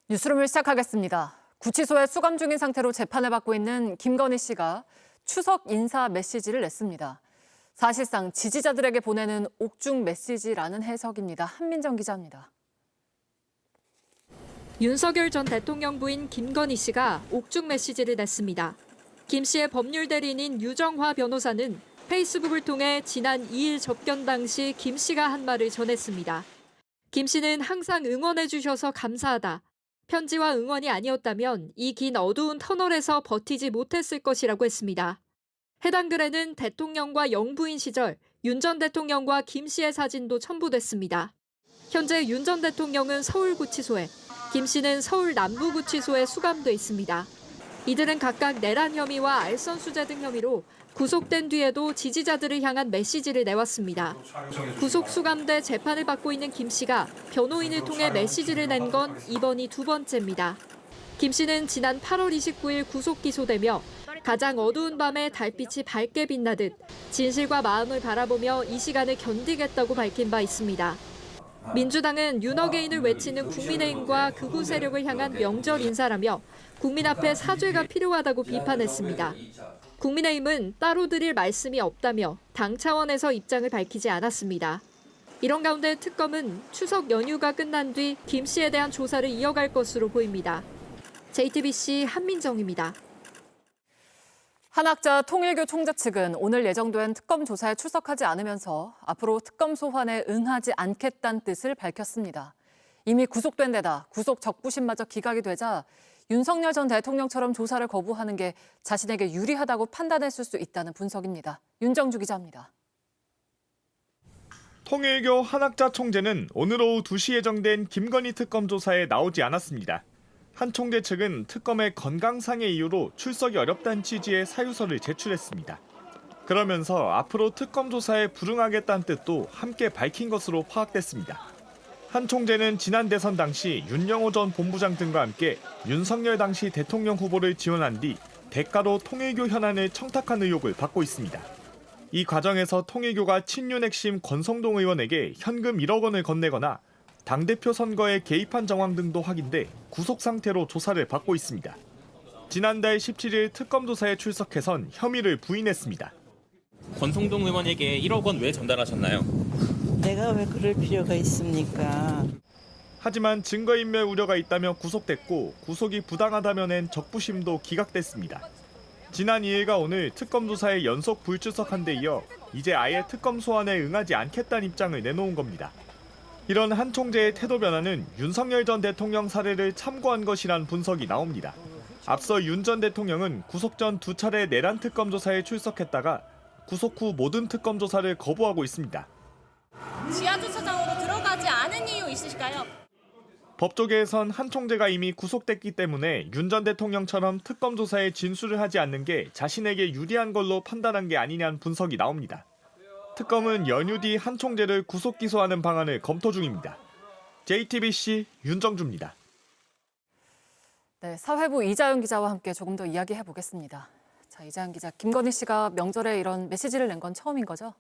뉴스룸을 시작하겠습니다. 구치소에 수감 중인 상태로 재판을 받고 있는 김건희 씨가 추석 인사 메시지를 냈습니다. 사실상 지지자들에게 보내는 옥중 메시지라는 해석입니다. 한민정 기자입니다. 윤석열 전 대통령 부인 김건희 씨가 옥중 메시지를 냈습니다. 김 씨의 법률 대리인인 유정화 변호사는 페이스북을 통해 지난 2일 접견 당시 김 씨가 한 말을 전했습니다. 김 씨는 항상 응원해 주셔서 감사하다. 편지와 응원이 아니었다면 이 긴 어두운 터널에서 버티지 못했을 것이라고 했습니다. 해당 글에는 대통령과 영부인 시절 윤 전 대통령과 김 씨의 사진도 첨부됐습니다. 현재 윤 전 대통령은 서울구치소에, 김 씨는 서울 남부구치소에 수감돼 있습니다. 이들은 각각 내란 혐의와 알선수재 등 혐의로 구속된 뒤에도 지지자들을 향한 메시지를 내왔습니다. 구속 수감돼 재판을 받고 있는 김 씨가 변호인을 통해 메시지를 낸 건 이번이 두 번째입니다. 김 씨는 지난 8월 29일 구속 기소되며 가장 어두운 밤에 달빛이 밝게 빛나듯 진실과 마음을 바라보며 이 시간을 견디겠다고 밝힌 바 있습니다. 민주당은 윤어게인을 외치는 국민의힘과 극우 세력을 향한 명절 인사라며 국민 앞에 사죄가 필요하다고 비판했습니다. 국민의힘은 따로 드릴 말씀이 없다며 당 차원에서 입장을 밝히지 않았습니다. 이런 가운데 특검은 추석 연휴가 끝난 뒤 김 씨에 대한 조사를 이어갈 것으로 보입니다. JTBC 한민정입니다. 한학자 통일교 총재 측은 오늘 예정된 특검 조사에 출석하지 않으면서 앞으로 특검 소환에 응하지 않겠다는 뜻을 밝혔습니다. 이미 구속된 데다 구속 적부심마저 기각이 되자 윤석열 전 대통령처럼 조사를 거부하는 게 자신에게 유리하다고 판단했을 수 있다는 분석입니다. 윤정주 기자입니다. 통일교 한학자 총재는 오늘 오후 2시 예정된 김건희 특검 조사에 나오지 않았습니다. 한 총재 측은 특검의 건강상의 이유로 출석이 어렵다는 취지의 사유서를 제출했습니다. 그러면서 앞으로 특검 조사에 불응하겠다는 뜻도 함께 밝힌 것으로 파악됐습니다. 한 총재는 지난 대선 당시 윤영호 전 본부장 등과 함께 윤석열 당시 대통령 후보를 지원한 뒤 대가로 통일교 현안을 청탁한 의혹을 받고 있습니다. 이 과정에서 통일교가 친윤 핵심 권성동 의원에게 현금 1억 원을 건네거나 당대표 선거에 개입한 정황 등도 확인돼 구속 상태로 조사를 받고 있습니다. 지난달 17일 특검 조사에 출석해선 혐의를 부인했습니다. 권성동 의원에게 1억 원 왜 전달하셨나요? 내가 왜 그럴 필요가 있습니까? 하지만 증거인멸 우려가 있다며 구속됐고 구속이 부당하다며 낸 적부심도 기각됐습니다. 지난 2일과 오늘 특검 조사에 연속 불출석한 데 이어 이제 아예 특검 소환에 응하지 않겠다는 입장을 내놓은 겁니다. 이런 한 총재의 태도 변화는 윤석열 전 대통령 사례를 참고한 것이란 분석이 나옵니다. 앞서 윤 전 대통령은 구속 전 2차례 내란 특검 조사에 출석했다가 구속 후 모든 특검 조사를 거부하고 있습니다. 지하주차장으로 들어가지 않은 이유 있으실까요? 법조계에선 한 총재가 이미 구속됐기 때문에 윤 전 대통령처럼 특검 조사에 진술을 하지 않는 게 자신에게 유리한 걸로 판단한 게 아니냐는 분석이 나옵니다. 특검은 연휴 뒤 한 총재를 구속 기소하는 방안을 검토 중입니다. JTBC 윤정주입니다. 네, 사회부 이자연 기자와 함께 조금 더 이야기해 보겠습니다. 자, 이자연 기자, 김건희 씨가 명절에 이런 메시지를 낸 건 처음인 거죠?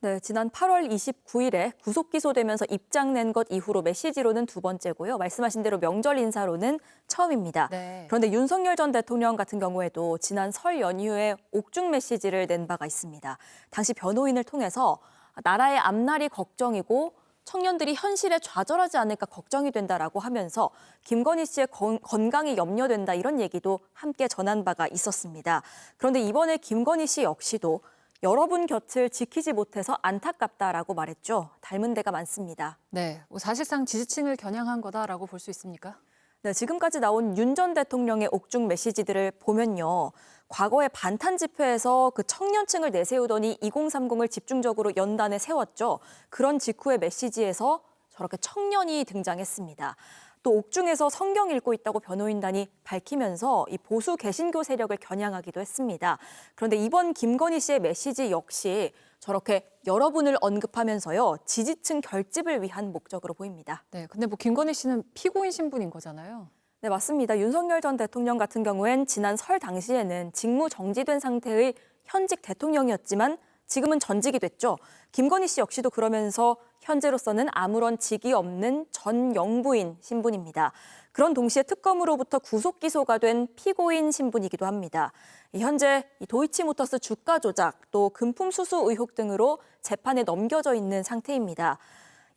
네, 지난 8월 29일에 구속 기소되면서 입장 낸 것 이후로 메시지로는 두 번째고요. 말씀하신 대로 명절 인사로는 처음입니다. 네. 그런데 윤석열 전 대통령 같은 경우에도 지난 설 연휴에 옥중 메시지를 낸 바가 있습니다. 당시 변호인을 통해서 나라의 앞날이 걱정이고 청년들이 현실에 좌절하지 않을까 걱정이 된다라고 하면서 김건희 씨의 건강이 염려된다 이런 얘기도 함께 전한 바가 있었습니다. 그런데 이번에 김건희 씨 역시도 여러분 곁을 지키지 못해서 안타깝다라고 말했죠. 닮은 데가 많습니다. 네, 사실상 지지층을 겨냥한 거다라고 볼 수 있습니까? 네, 지금까지 나온 윤 전 대통령의 옥중 메시지들을 보면요. 과거에 반탄 집회에서 그 청년층을 내세우더니 2030을 집중적으로 연단에 세웠죠. 그런 직후의 메시지에서 저렇게 청년이 등장했습니다. 또 옥중에서 성경 읽고 있다고 변호인단이 밝히면서 이 보수 개신교 세력을 겨냥하기도 했습니다. 그런데 이번 김건희 씨의 메시지 역시 저렇게 여러분을 언급하면서요. 지지층 결집을 위한 목적으로 보입니다. 네, 근데 김건희 씨는 피고인 신분인 거잖아요. 네, 맞습니다. 윤석열 전 대통령 같은 경우엔 지난 설 당시에는 직무 정지된 상태의 현직 대통령이었지만 지금은 전직이 됐죠. 김건희 씨 역시도 그러면서 현재로서는 아무런 직이 없는 전 영부인 신분입니다. 그런 동시에 특검으로부터 구속 기소가 된 피고인 신분이기도 합니다. 현재 도이치모터스 주가 조작, 또 금품 수수 의혹 등으로 재판에 넘겨져 있는 상태입니다.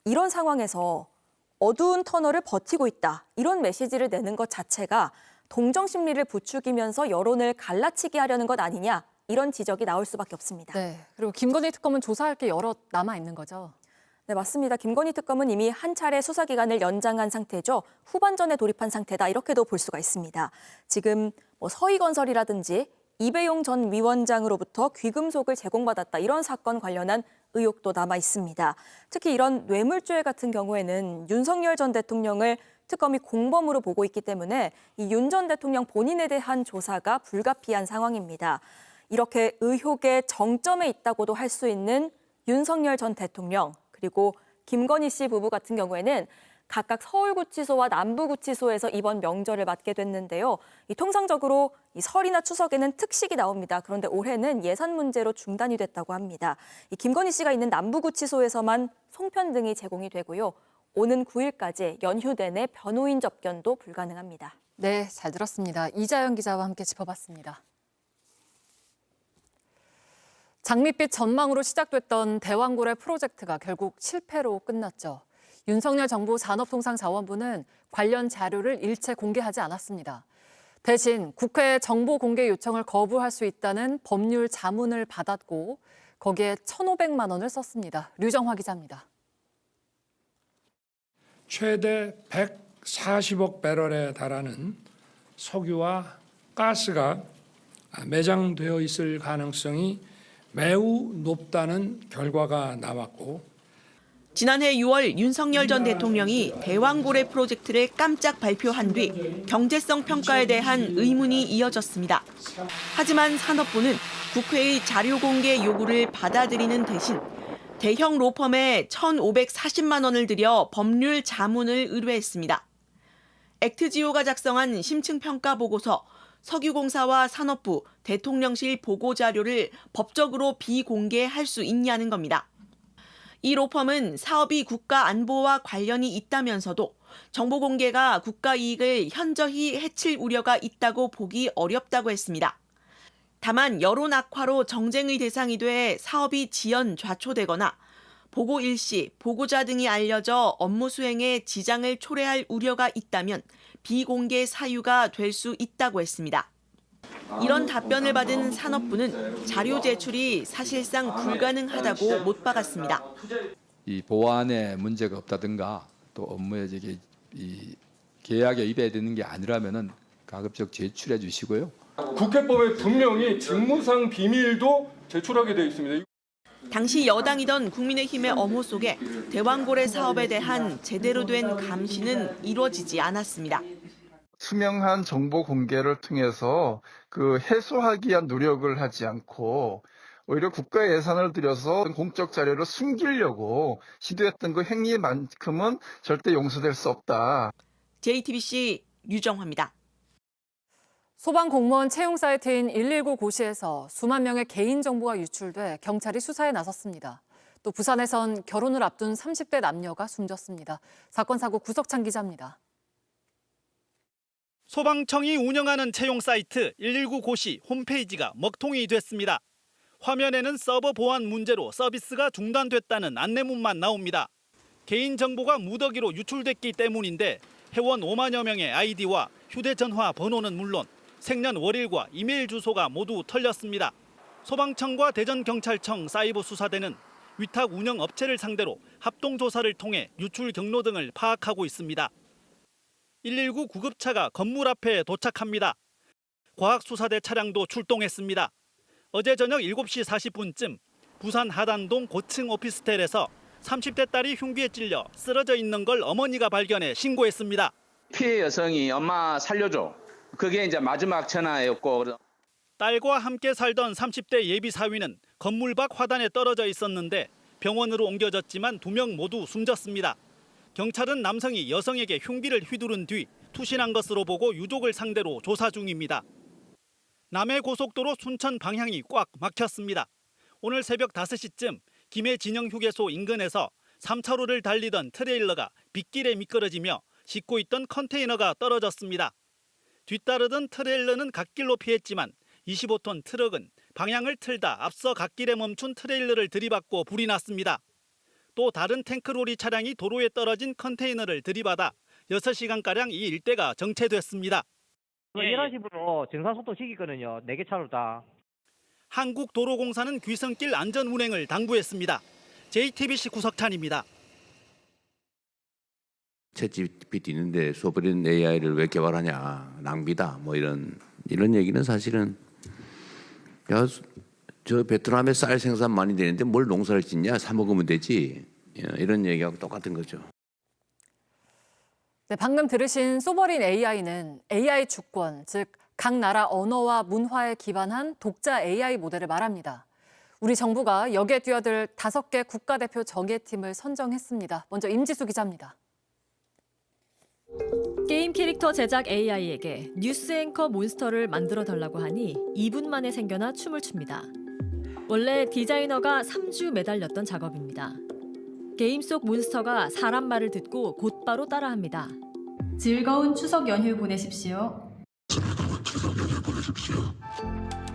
이런 상황에서 어두운 터널을 버티고 있다, 이런 메시지를 내는 것 자체가 동정 심리를 부추기면서 여론을 갈라치게 하려는 것 아니냐, 이런 지적이 나올 수밖에 없습니다. 네, 그리고 김건희 특검은 조사할 게 여러 남아 있는 거죠? 네, 맞습니다. 김건희 특검은 이미 한 차례 수사 기간을 연장한 상태죠. 후반전에 돌입한 상태다, 이렇게도 볼 수가 있습니다. 지금 서희건설이라든지 이배용 전 위원장으로부터 귀금속을 제공받았다, 이런 사건 관련한 의혹도 남아 있습니다. 특히 이런 뇌물죄 같은 경우에는 윤석열 전 대통령을 특검이 공범으로 보고 있기 때문에 이 윤 전 대통령 본인에 대한 조사가 불가피한 상황입니다. 이렇게 의혹의 정점에 있다고도 할 수 있는 윤석열 전 대통령, 그리고 김건희 씨 부부 같은 경우에는 각각 서울구치소와 남부구치소에서 이번 명절을 맞게 됐는데요. 통상적으로 설이나 추석에는 특식이 나옵니다. 그런데 올해는 예산 문제로 중단이 됐다고 합니다. 김건희 씨가 있는 남부구치소에서만 송편 등이 제공이 되고요. 오는 9일까지 연휴 내내 변호인 접견도 불가능합니다. 네, 잘 들었습니다. 이자연 기자와 함께 짚어봤습니다. 장밋빛 전망으로 시작됐던 대왕고래 프로젝트가 결국 실패로 끝났죠. 윤석열 정부 산업통상자원부는 관련 자료를 일체 공개하지 않았습니다. 대신 국회 정보 공개 요청을 거부할 수 있다는 법률 자문을 받았고 거기에 1,500만 원을 썼습니다. 류정화 기자입니다. 최대 140억 배럴에 달하는 석유와 가스가 매장되어 있을 가능성이 매우 높다는 결과가 나왔고, 지난해 6월 윤석열 전 대통령이 대왕고래 프로젝트를 깜짝 발표한 뒤 경제성 평가에 대한 의문이 이어졌습니다. 하지만 산업부는 국회의 자료 공개 요구를 받아들이는 대신 대형 로펌에 1,540만 원을 들여 법률 자문을 의뢰했습니다. 액트지오가 작성한 심층평가 보고서, 석유공사와 산업부, 대통령실 보고자료를 법적으로 비공개할 수 있냐는 겁니다. 이 로펌은 사업이 국가 안보와 관련이 있다면서도 정보 공개가 국가 이익을 현저히 해칠 우려가 있다고 보기 어렵다고 했습니다. 다만 여론 악화로 정쟁의 대상이 돼 사업이 지연 좌초되거나 보고 일시, 보고자 등이 알려져 업무 수행에 지장을 초래할 우려가 있다면 비공개 사유가 될 수 있다고 했습니다. 이런 답변을 받은 산업부는 자료 제출이 사실상 불가능하다고 못 박았습니다. 이 보안에 문제가 없다든가 또 업무에 이 계약에 위배되는 게 아니라면은 가급적 제출해 주시고요. 국회법에 분명히 직무상 비밀도 제출하게 되어 있습니다. 당시 여당이던 국민의힘의 엄호 속에 대왕고래 사업에 대한 제대로 된 감시는 이루어지지 않았습니다. 투명한 정보 공개를 통해서 해소하기 위한 노력을 하지 않고 오히려 국가 예산을 들여서 공적 자료를 숨기려고 시도했던 그 행위만큼은 절대 용서될 수 없다. JTBC 류정화입니다. 소방공무원 채용 사이트인 119 고시에서 수만 명의 개인정보가 유출돼 경찰이 수사에 나섰습니다. 또 부산에선 결혼을 앞둔 30대 남녀가 숨졌습니다. 사건 사고 구석찬 기자입니다. 소방청이 운영하는 채용 사이트 119 고시 홈페이지가 먹통이 됐습니다. 화면에는 서버 보안 문제로 서비스가 중단됐다는 안내문만 나옵니다. 개인정보가 무더기로 유출됐기 때문인데 회원 5만여 명의 아이디와 휴대전화 번호는 물론 생년 월일과 이메일 주소가 모두 털렸습니다. 소방청과 대전경찰청 사이버수사대는 위탁 운영 업체를 상대로 합동조사를 통해 유출 경로 등을 파악하고 있습니다. 119 구급차가 건물 앞에 도착합니다. 과학수사대 차량도 출동했습니다. 어제 저녁 7시 40분쯤 부산 하단동 고층 오피스텔에서 30대 딸이 흉기에 찔려 쓰러져 있는 걸 어머니가 발견해 신고했습니다. 피해 여성이 엄마 살려줘. 그게 이제 마지막 전화였고. 딸과 함께 살던 30대 예비 사위는 건물 밖 화단에 떨어져 있었는데 병원으로 옮겨졌지만 2명 모두 숨졌습니다. 경찰은 남성이 여성에게 흉기를 휘두른 뒤 투신한 것으로 보고 유족을 상대로 조사 중입니다. 남해 고속도로 순천 방향이 꽉 막혔습니다. 오늘 새벽 5시쯤 김해 진영휴게소 인근에서 3차로를 달리던 트레일러가 빗길에 미끄러지며 싣고 있던 컨테이너가 떨어졌습니다. 뒤따르던 트레일러는 갓길로 피했지만 25톤 트럭은 방향을 틀다 앞서 갓길에 멈춘 트레일러를 들이받고 불이 났습니다. 또 다른 탱크로리 차량이 도로에 떨어진 컨테이너를 들이받아 6시간가량 이 일대가 정체됐습니다. 이런 식으로 정상속도 시키거든요. 4개 차로 다. 한국도로공사는 귀성길 안전 운행을 당부했습니다. JTBC 구석찬입니다. 챗GPT 있는데 소버린 AI를 왜 개발하냐, 낭비다, 뭐 이런 얘기는 사실은 야, 저 베트남에 쌀 생산 많이 되는데 뭘 농사를 짓냐, 사 먹으면 되지, 이런 얘기하고 똑같은 거죠. 네, 방금 들으신 소버린 AI는 AI 주권, 즉 각 나라 언어와 문화에 기반한 독자 AI 모델을 말합니다. 우리 정부가 여기에 뛰어들 5개 국가대표 정예팀을 선정했습니다. 먼저 임지수 기자입니다. 게임 캐릭터 제작 AI에게 뉴스 앵커 몬스터를 만들어달라고 하니 2분 만에 생겨나 춤을 춥니다. 원래 디자이너가 3주 매달렸던 작업입니다. 게임 속 몬스터가 사람 말을 듣고 곧바로 따라합니다. 즐거운 추석 연휴 보내십시오.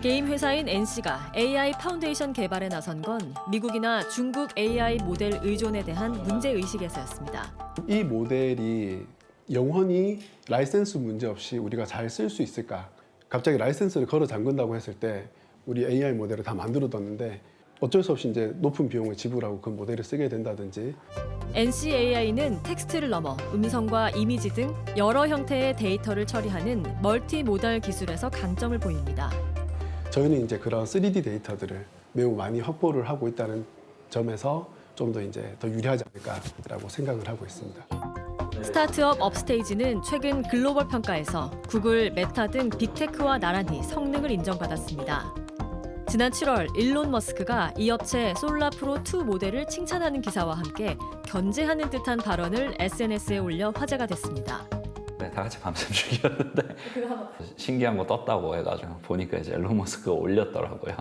게임 회사인 NC가 AI 파운데이션 개발에 나선 건 미국이나 중국 AI 모델 의존에 대한 문제의식에서였습니다. 이 모델이 영원히 라이센스 문제 없이 우리가 잘 쓸 수 있을까? 갑자기 라이센스를 걸어 잠근다고 했을 때 우리 AI 모델을 다 만들어뒀는데 어쩔 수 없이 이제 높은 비용을 지불하고 그 모델을 쓰게 된다든지. NC AI는 텍스트를 넘어 음성과 이미지 등 여러 형태의 데이터를 처리하는 멀티모달 기술에서 강점을 보입니다. 저희는 이제 그런 3D 데이터들을 매우 많이 확보를 하고 있다는 점에서 좀 더 이제 더 유리하지 않을까라고 생각을 하고 있습니다. 스타트업 업스테이지는 최근 글로벌 평가에서 구글, 메타 등 빅테크와 나란히 성능을 인정받았습니다. 지난 7월 일론 머스크가 이 업체 솔라프로2 모델을 칭찬하는 기사와 함께 견제하는 듯한 발언을 SNS에 올려 화제가 됐습니다. 네, 다 같이 밤샘 죽였는데 신기한 거 떴다고 해가지고 보니까 이제 일론 머스크가 올렸더라고요.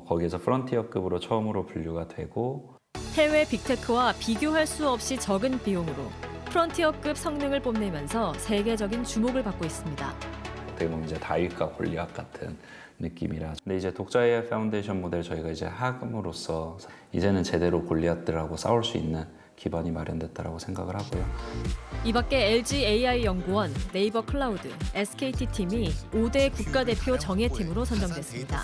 거기에서 프론티어급으로 처음으로 분류가 되고 해외 빅테크와 비교할 수 없이 적은 비용으로 프론티어급 성능을 뽐내면서 세계적인 주목을 받고 있습니다. 어떻게 보면 이제 다윗과 골리앗 같은 느낌이라. 근데 이제 독자 AI 파운데이션 모델 저희가 이제 함으로써 이제는 제대로 골리앗들하고 싸울 수 있는 기반이 마련됐다라고 생각을 하고요. 이 밖에 LG AI 연구원, 네이버 클라우드, SKT 팀이 5대 국가대표 정예팀으로 선정됐습니다.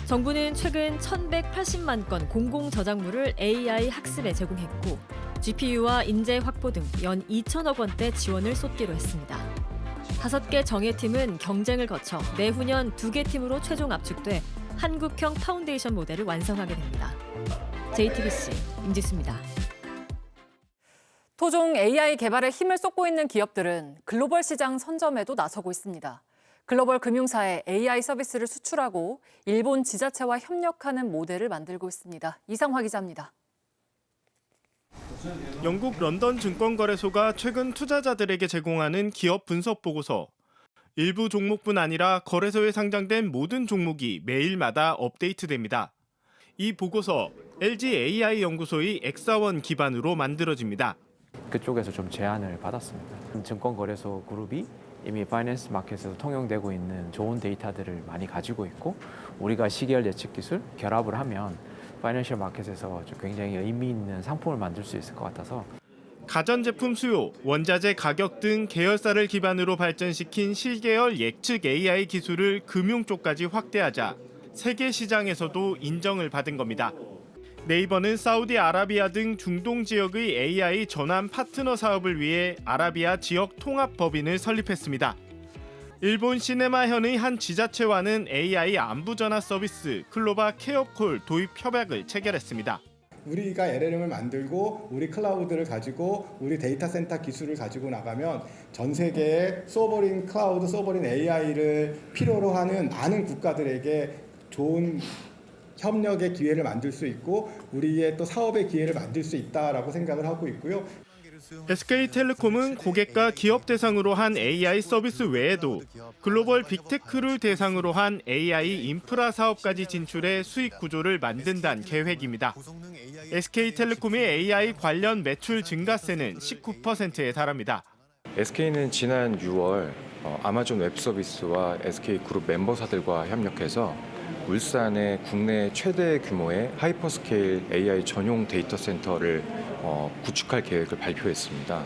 정부는 최근 1,180만 건 공공 저작물을 AI 학습에 제공했고 GPU와 인재 확보 등 연 2천억 원대 지원을 쏟기로 했습니다. 5개 정예팀은 경쟁을 거쳐 내후년 2개 팀으로 최종 압축돼 한국형 파운데이션 모델을 완성하게 됩니다. JTBC 임지수입니다. 토종 AI 개발에 힘을 쏟고 있는 기업들은 글로벌 시장 선점에도 나서고 있습니다. 글로벌 금융사에 AI 서비스를 수출하고 일본 지자체와 협력하는 모델을 만들고 있습니다. 이상화 기자입니다. 영국 런던 증권거래소가 최근 투자자들에게 제공하는 기업 분석 보고서. 일부 종목뿐 아니라 거래소에 상장된 모든 종목이 매일마다 업데이트됩니다. 이 보고서 LG AI 연구소의 엑사원 기반으로 만들어집니다. 그쪽에서 좀 제안을 받았습니다. 증권거래소 그룹이 이미 파이낸스 마켓에서 통용되고 있는 좋은 데이터들을 많이 가지고 있고 우리가 시계열 예측 기술 결합을 하면 파이낸셜 마켓에서 굉장히 의미 있는 상품을 만들 수 있을 것 같아서. 가전제품 수요, 원자재 가격 등 계열사를 기반으로 발전시킨 실계열 예측 AI 기술을 금융 쪽까지 확대하자 세계 시장에서도 인정을 받은 겁니다. 네이버는 사우디아라비아 등 중동 지역의 AI 전환 파트너 사업을 위해 아라비아 지역 통합 법인을 설립했습니다. 일본 시네마현의 한 지자체와는 AI 안부 전화 서비스 클로바 케어콜 도입 협약을 체결했습니다. 우리가 LLM을 만들고 우리 클라우드를 가지고 우리 데이터 센터 기술을 가지고 나가면 전 세계의 소버린 클라우드, 소버린 AI를 필요로 하는 많은 국가들에게 좋은 협력의 기회를 만들 수 있고 우리의 또 사업의 기회를 만들 수 있다라고 생각을 하고 있고요. SK텔레콤은 고객과 기업 대상으로 한 AI 서비스 외에도 글로벌 빅테크를 대상으로 한 AI 인프라 사업까지 진출해 수익 구조를 만든다는 계획입니다. SK텔레콤의 AI 관련 매출 증가세는 19%에 달합니다. SK는 지난 6월 아마존 웹서비스와 SK그룹 멤버사들과 협력해서 울산에 국내 최대 규모의 하이퍼스케일 AI 전용 데이터 센터를 구축할 계획을 발표했습니다.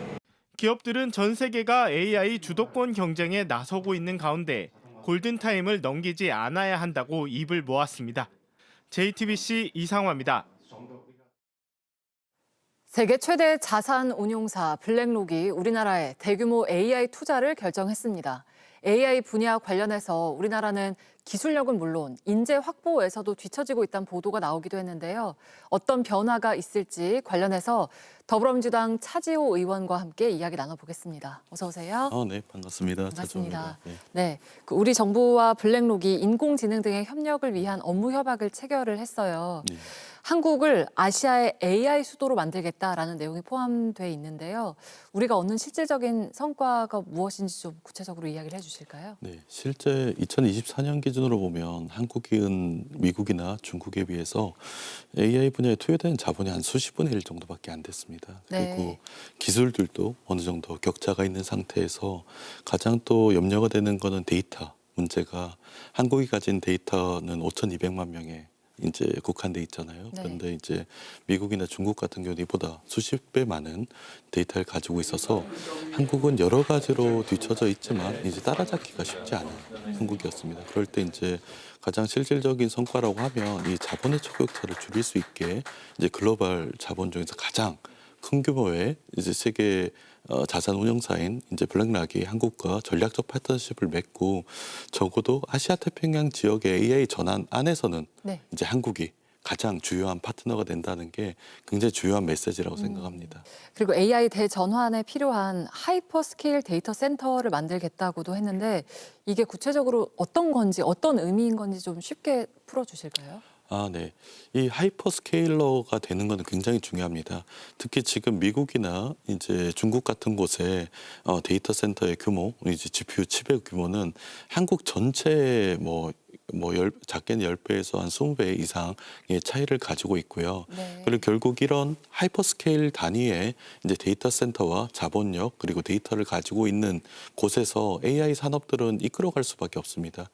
기업들은 전 세계가 AI 주도권 경쟁에 나서고 있는 가운데 골든타임을 넘기지 않아야 한다고 입을 모았습니다. JTBC 이상화입니다. 세계 최대 자산 운용사 블랙록이 우리나라에 대규모 AI 투자를 결정했습니다. AI 분야 관련해서 우리나라는 기술력은 물론 인재 확보에서도 뒤처지고 있다는 보도가 나오기도 했는데요. 어떤 변화가 있을지 관련해서 더불어민주당 차지호 의원과 함께 이야기 나눠보겠습니다. 어서 오세요. 네, 반갑습니다. 반갑습니다. 차지호입니다. 네. 네, 우리 정부와 블랙록이 인공지능 등의 협력을 위한 업무 협약을 체결을 했어요. 네. 한국을 아시아의 AI 수도로 만들겠다라는 내용이 포함되어 있는데요. 우리가 얻는 실질적인 성과가 무엇인지 좀 구체적으로 이야기를 해주실까요? 네, 실제 2024년 기준으로 보면 한국은 미국이나 중국에 비해서 AI 분야에 투여된 자본이 한 수십분의 1 정도밖에 안 됐습니다. 그리고 네. 기술들도 어느 정도 격차가 있는 상태에서 가장 또 염려가 되는 거는 데이터 문제가 한국이 가진 데이터는 5,200만 명의 이제 국한돼 있잖아요. 네. 그런데 이제 미국이나 중국 같은 경우는 이보다 수십 배 많은 데이터를 가지고 있어서 한국은 여러 가지로 뒤처져 있지만 이제 따라잡기가 쉽지 않은 한국이었습니다. 그럴 때 이제 가장 실질적인 성과라고 하면 이 자본의 초격차를 줄일 수 있게 이제 글로벌 자본 중에서 가장 큰 규모의 이제 세계 자산 운용사인 이제 블랙락이 한국과 전략적 파트너십을 맺고 적어도 아시아 태평양 지역의 AI 전환 안에서는 네. 이제 한국이 가장 주요한 파트너가 된다는 게 굉장히 중요한 메시지라고 생각합니다. 그리고 AI 대전환에 필요한 하이퍼스케일 데이터 센터를 만들겠다고도 했는데 이게 구체적으로 어떤 건지 어떤 의미인 건지 좀 쉽게 풀어주실까요? 네. 이 하이퍼스케일러가 되는 것은 굉장히 중요합니다. 특히 지금 미국이나 이제 중국 같은 곳에 데이터 센터의 규모, 이제 GPU 칩의 규모는 한국 전체의 작게는 10배에서 한 20배 이상의 차이를 가지고 있고요. 네. 그리고 결국 이런 하이퍼스케일 단위의 이제 데이터 센터와 자본력 그리고 데이터를 가지고 있는 곳에서 AI 산업들은 이끌어갈 수밖에 없습니다.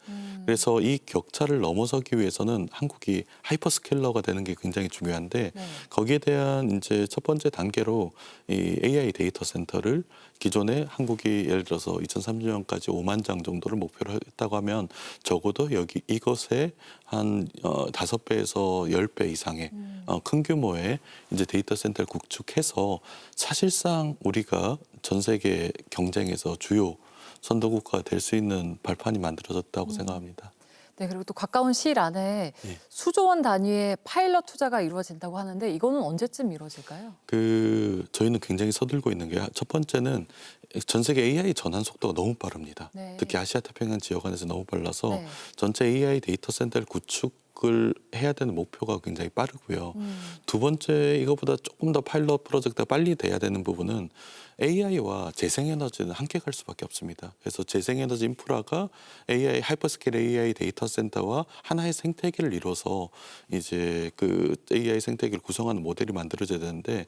그래서 이 격차를 넘어서기 위해서는 한국이 하이퍼스케일러가 되는 게 굉장히 중요한데 네. 거기에 대한 이제 첫 번째 단계로 이 AI 데이터 센터를 기존에 한국이 예를 들어서 2030년까지 5만 장 정도를 목표로 했다고 하면 적어도 이것에 한 5배에서 10배 이상의 큰 규모의 이제 데이터 센터를 구축해서 사실상 우리가 전 세계 경쟁에서 주요 선도국가가 될 수 있는 발판이 만들어졌다고 생각합니다. 네, 그리고 또 가까운 시일 안에 네. 수조 원 단위의 파일럿 투자가 이루어진다고 하는데 이거는 언제쯤 이루어질까요? 저희는 굉장히 서둘고 있는 게 첫 번째는 전 세계 AI 전환 속도가 너무 빠릅니다. 네. 특히 아시아 태평양 지역 안에서 너무 빨라서 네. 전체 AI 데이터 센터를 구축을 해야 되는 목표가 굉장히 빠르고요. 두 번째 이거보다 조금 더 파일럿 프로젝트가 빨리 돼야 되는 부분은 AI와 재생에너지는 함께 갈 수밖에 없습니다. 그래서 재생에너지 인프라가 AI 하이퍼스케일 AI 데이터 센터와 하나의 생태계를 이뤄서 이제 그 AI 생태계를 구성하는 모델이 만들어져야 되는데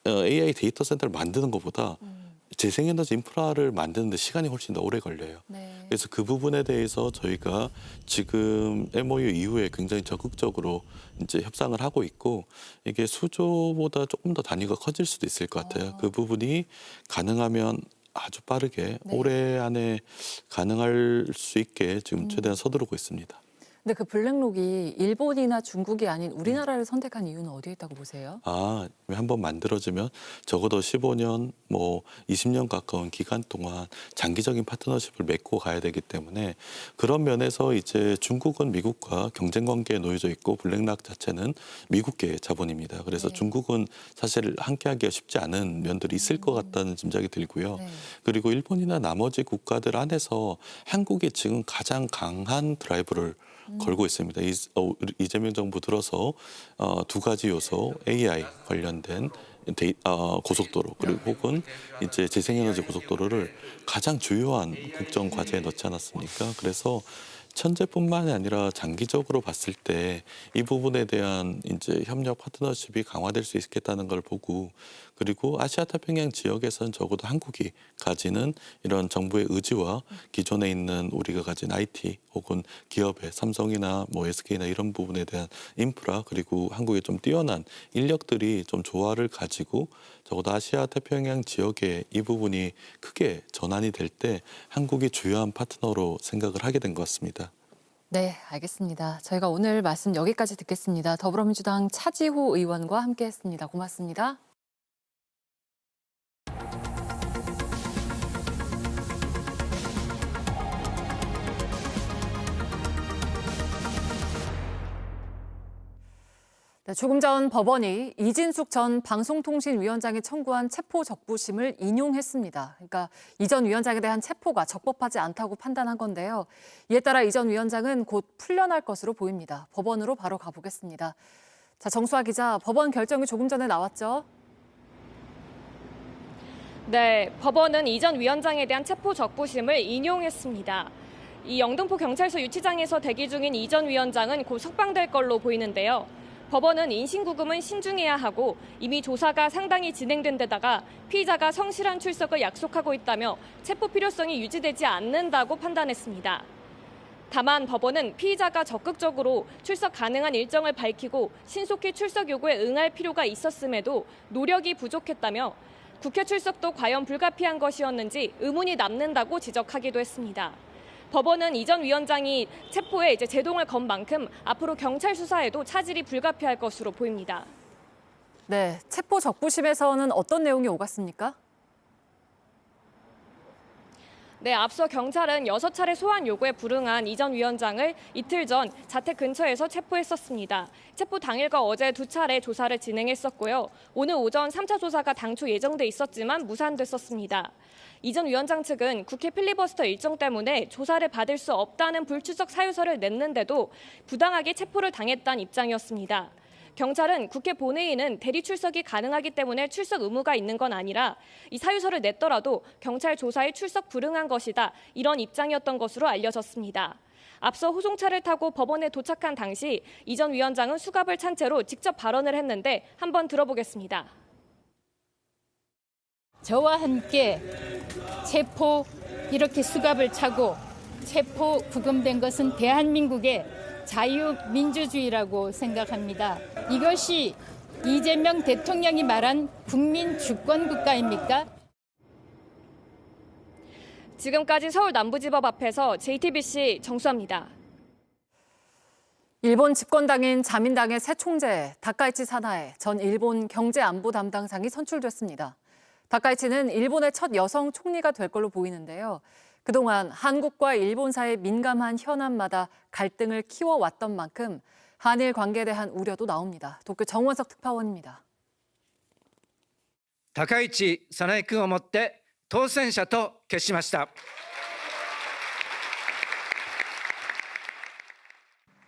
AI 데이터 센터를 만드는 것보다 재생에너지 인프라를 만드는데 시간이 훨씬 더 오래 걸려요. 네. 그래서 그 부분에 대해서 저희가 지금 MOU 이후에 굉장히 적극적으로 이제 협상을 하고 있고 이게 수조보다 조금 더 단위가 커질 수도 있을 것 같아요. 그 부분이 가능하면 아주 빠르게 네. 올해 안에 가능할 수 있게 지금 최대한 서두르고 있습니다. 근데 그 블랙록이 일본이나 중국이 아닌 우리나라를 선택한 이유는 어디에 있다고 보세요? 한번 만들어지면 적어도 15년, 20년 가까운 기간 동안 장기적인 파트너십을 맺고 가야 되기 때문에 그런 면에서 이제 중국은 미국과 경쟁 관계에 놓여져 있고 블랙락 자체는 미국계 자본입니다. 그래서 네. 중국은 사실 함께하기가 쉽지 않은 면들이 있을 것 같다는 짐작이 들고요. 네. 그리고 일본이나 나머지 국가들 안에서 한국이 지금 가장 강한 드라이브를 걸고 있습니다. 이재명 정부 들어서 두 가지 요소 AI 관련된 고속도로 그리고 혹은 이제 재생에너지 고속도로를 가장 주요한 국정 과제에 넣지 않았습니까? 그래서 현재뿐만이 아니라 장기적으로 봤을 때 이 부분에 대한 이제 협력 파트너십이 강화될 수 있겠다는 걸 보고 그리고 아시아 태평양 지역에서는 적어도 한국이 가지는 이런 정부의 의지와 기존에 있는 우리가 가진 IT 혹은 기업의 삼성이나 뭐 SK나 이런 부분에 대한 인프라 그리고 한국의 좀 뛰어난 인력들이 좀 조화를 가지고 적어도 아시아 태평양 지역에 이 부분이 크게 전환이 될 때 한국이 주요한 파트너로 생각을 하게 된 것 같습니다. 네, 알겠습니다. 저희가 오늘 말씀 여기까지 듣겠습니다. 더불어민주당 차지호 의원과 함께했습니다. 고맙습니다. 네, 조금 전 법원이 이진숙 전 방송통신위원장이 청구한 체포적부심을 인용했습니다. 그러니까 이 전 위원장에 대한 체포가 적법하지 않다고 판단한 건데요. 이에 따라 이 전 위원장은 곧 풀려날 것으로 보입니다. 법원으로 바로 가보겠습니다. 자, 정수아 기자, 법원 결정이 조금 전에 나왔죠? 네, 법원은 이 전 위원장에 대한 체포적부심을 인용했습니다. 이 영등포 경찰서 유치장에서 대기 중인 이 전 위원장은 곧 석방될 걸로 보이는데요. 법원은 인신구금은 신중해야 하고 이미 조사가 상당히 진행된 데다가 피의자가 성실한 출석을 약속하고 있다며 체포 필요성이 유지되지 않는다고 판단했습니다. 다만 법원은 피의자가 적극적으로 출석 가능한 일정을 밝히고 신속히 출석 요구에 응할 필요가 있었음에도 노력이 부족했다며 국회 출석도 과연 불가피한 것이었는지 의문이 남는다고 지적하기도 했습니다. 법원은 이 전 위원장이 체포에 이제 제동을 건 만큼 앞으로 경찰 수사에도 차질이 불가피할 것으로 보입니다. 네, 체포 적부심에서는 어떤 내용이 오갔습니까? 네, 앞서 경찰은 6차례 소환 요구에 불응한 이 전 위원장을 이틀 전 자택 근처에서 체포했었습니다. 체포 당일과 어제 2차례 조사를 진행했었고요. 오늘 오전 3차 조사가 당초 예정돼 있었지만 무산됐었습니다. 이 전 위원장 측은 국회 필리버스터 일정 때문에 조사를 받을 수 없다는 불출석 사유서를 냈는데도 부당하게 체포를 당했다는 입장이었습니다. 경찰은 국회 본회의는 대리 출석이 가능하기 때문에 출석 의무가 있는 건 아니라 이 사유서를 냈더라도 경찰 조사에 출석 불응한 것이다. 이런 입장이었던 것으로 알려졌습니다. 앞서 호송차를 타고 법원에 도착한 당시 이 전 위원장은 수갑을 찬 채로 직접 발언을 했는데 한번 들어보겠습니다. 저와 함께 체포 이렇게 수갑을 차고 체포 구금된 것은 대한민국의 자유민주주의라고 생각합니다. 이것이 이재명 대통령이 말한 국민 주권 국가입니까? 지금까지 서울 남부지법 앞에서 JTBC 정수아입니다. 일본 집권당인 자민당의 새 총재 다카이치 사나에 전 일본 경제안보 담당상이 선출됐습니다. 다카이치는 일본의 첫 여성 총리가 될 걸로 보이는데요. 그동안 한국과 일본 사이의 민감한 현안마다 갈등을 키워왔던 만큼 한일 관계에 대한 우려도 나옵니다. 도쿄 정원석 특파원입니다. 高市早苗君をもって当選者と決しました。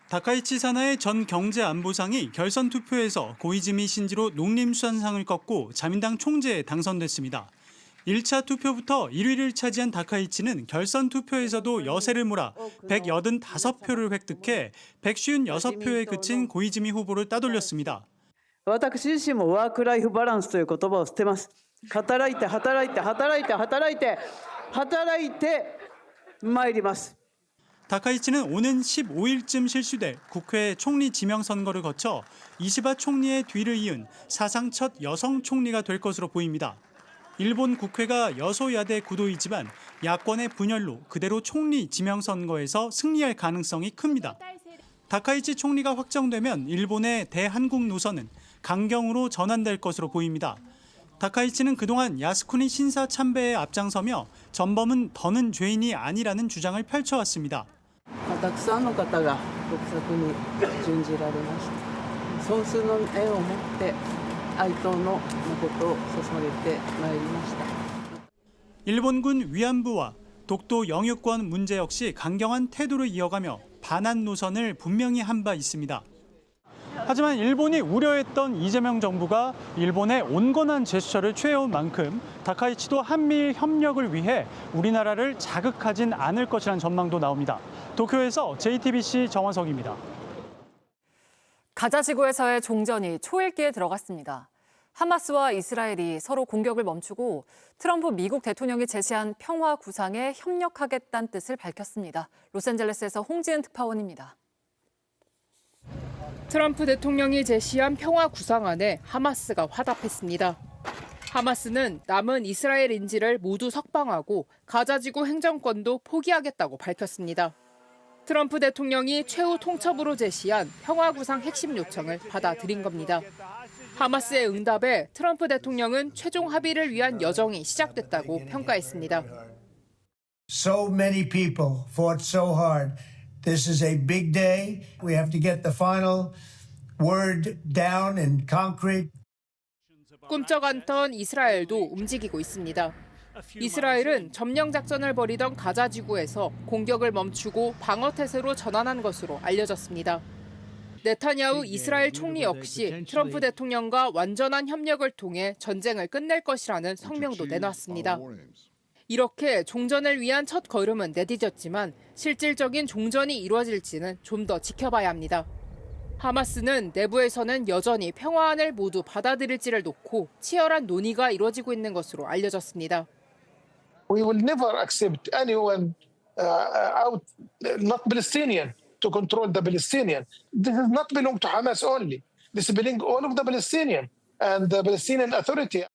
다카이치 사나의 전 경제안보상이 결선 투표에서 고이즈미 신지로 농림수산상을 꺾고 자민당 총재에 당선됐습니다. 1차 투표부터 1위를 차지한 다카이치는 결선 투표에서도 여세를 몰아 185표를 획득해 156표에 그친 고이즈미 후보를 따돌렸습니다. 私自身もワークライフバランスという言葉を捨てます。働いて働いて働いて働いて働いて参ります。 다카이치는 오는 15일쯤 실시될 국회 총리 지명 선거를 거쳐 이시바 총리의 뒤를 이은 사상 첫 여성 총리가 될 것으로 보입니다. 일본 국회가 여소야대 구도이지만 야권의 분열로 그대로 총리 지명 선거에서 승리할 가능성이 큽니다. 다카이치 총리가 확정되면 일본의 대한국 노선은 강경으로 전환될 것으로 보입니다. 다카이치는 그동안 야스쿠니 신사 참배에 앞장서며 전범은 더는 죄인이 아니라는 주장을 펼쳐왔습니다. たくさんの方が国策に殉じられました。尊崇の絵を持って哀悼の誠を捧げてまいりました。 일본군 위안부와 독도 영유권 문제 역시 강경한 태도를 이어가며 반한 노선을 분명히 한 바 있습니다. 하지만 일본이 우려했던 이재명 정부가 일본의 온건한 제스처를 취해온 만큼 다카이치도 한미일 협력을 위해 우리나라를 자극하진 않을 것이라는 전망도 나옵니다. 도쿄에서 JTBC 정원석입니다. 가자 지구에서의 종전이 초읽기에 들어갔습니다. 하마스와 이스라엘이 서로 공격을 멈추고 트럼프 미국 대통령이 제시한 평화 구상에 협력하겠다는 뜻을 밝혔습니다. 로스앤젤레스에서 홍지은 특파원입니다. 트럼프 대통령이 제시한 평화 구상안에 하마스가 화답했습니다. 하마스는 남은 이스라엘 인질을 모두 석방하고 가자지구 행정권도 포기하겠다고 밝혔습니다. 트럼프 대통령이 최후 통첩으로 제시한 평화 구상 핵심 요청을 받아들인 겁니다. 하마스의 응답에 트럼프 대통령은 최종 합의를 위한 여정이 시작됐다고 평가했습니다. So many people fought so hard. This is a big day. We have to get the final word down in concrete. 꿈쩍 않던 이스라엘도 움직이고 있습니다. 이스라엘은 점령 작전을 벌이던 가자 지구에서 공격을 멈추고 방어 태세로 전환한 것으로 알려졌습니다. 네타냐후 이스라엘 총리 역시 트럼프 대통령과 완전한 협력을 통해 전쟁을 끝낼 것이라는 성명도 내놨습니다. 이렇게 종전을 위한 첫 걸음은 내디뎠지만 실질적인 종전이 이루어질지는 좀 더 지켜봐야 합니다. 하마스는 내부에서는 여전히 평화안을 모두 받아들일지를 놓고 치열한 논의가 이루어지고 있는 것으로 알려졌습니다. We will never accept anyone out, not Palestinian, to control the Palestinian. This does not belong to Hamas only. This belongs all of the Palestinian and the Palestinian Authority.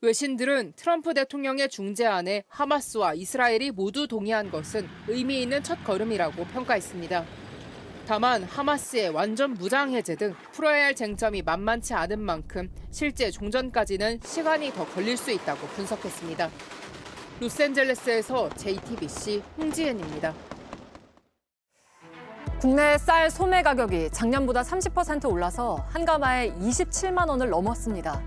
외신들은 트럼프 대통령의 중재안에 하마스와 이스라엘이 모두 동의한 것은 의미 있는 첫 걸음이라고 평가했습니다. 다만 하마스의 완전 무장 해제 등 풀어야 할 쟁점이 만만치 않은 만큼 실제 종전까지는 시간이 더 걸릴 수 있다고 분석했습니다. 로스앤젤레스에서 JTBC 홍지은입니다. 국내 쌀 소매 가격이 작년보다 30% 올라서 한 가마에 27만 원을 넘었습니다.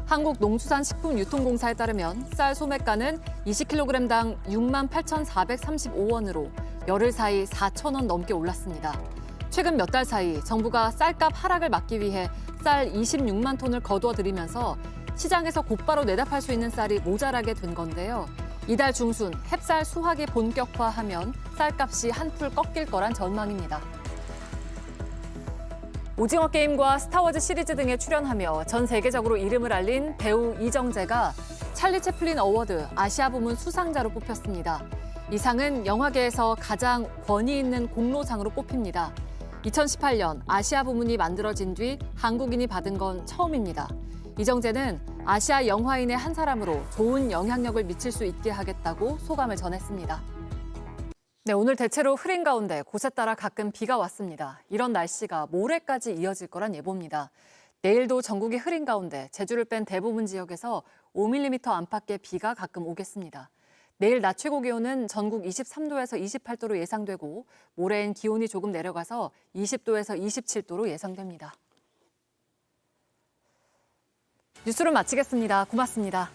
한국농수산식품유통공사에 따르면 쌀 소매가는 20kg당 6만 8,435원으로 열흘 사이 4천 원 넘게 올랐습니다. 최근 몇 달 사이 정부가 쌀값 하락을 막기 위해 쌀 26만 톤을 거두어들이면서 시장에서 곧바로 내다 팔 수 있는 쌀이 모자라게 된 건데요. 이달 중순 햅쌀 수확이 본격화하면 쌀값이 한풀 꺾일 거란 전망입니다. 오징어 게임과 스타워즈 시리즈 등에 출연하며 전 세계적으로 이름을 알린 배우 이정재가 찰리 채플린 어워드 아시아 부문 수상자로 뽑혔습니다. 이 상은 영화계에서 가장 권위 있는 공로상으로 꼽힙니다. 2018년 아시아 부문이 만들어진 뒤 한국인이 받은 건 처음입니다. 이정재는 아시아 영화인의 한 사람으로 좋은 영향력을 미칠 수 있게 하겠다고 소감을 전했습니다. 네, 오늘 대체로 흐린 가운데 곳에 따라 가끔 비가 왔습니다. 이런 날씨가 모레까지 이어질 거란 예보입니다. 내일도 전국이 흐린 가운데 제주를 뺀 대부분 지역에서 5mm 안팎의 비가 가끔 오겠습니다. 내일 낮 최고 기온은 전국 23도에서 28도로 예상되고 모레엔 기온이 조금 내려가서 20도에서 27도로 예상됩니다. 뉴스를 마치겠습니다. 고맙습니다.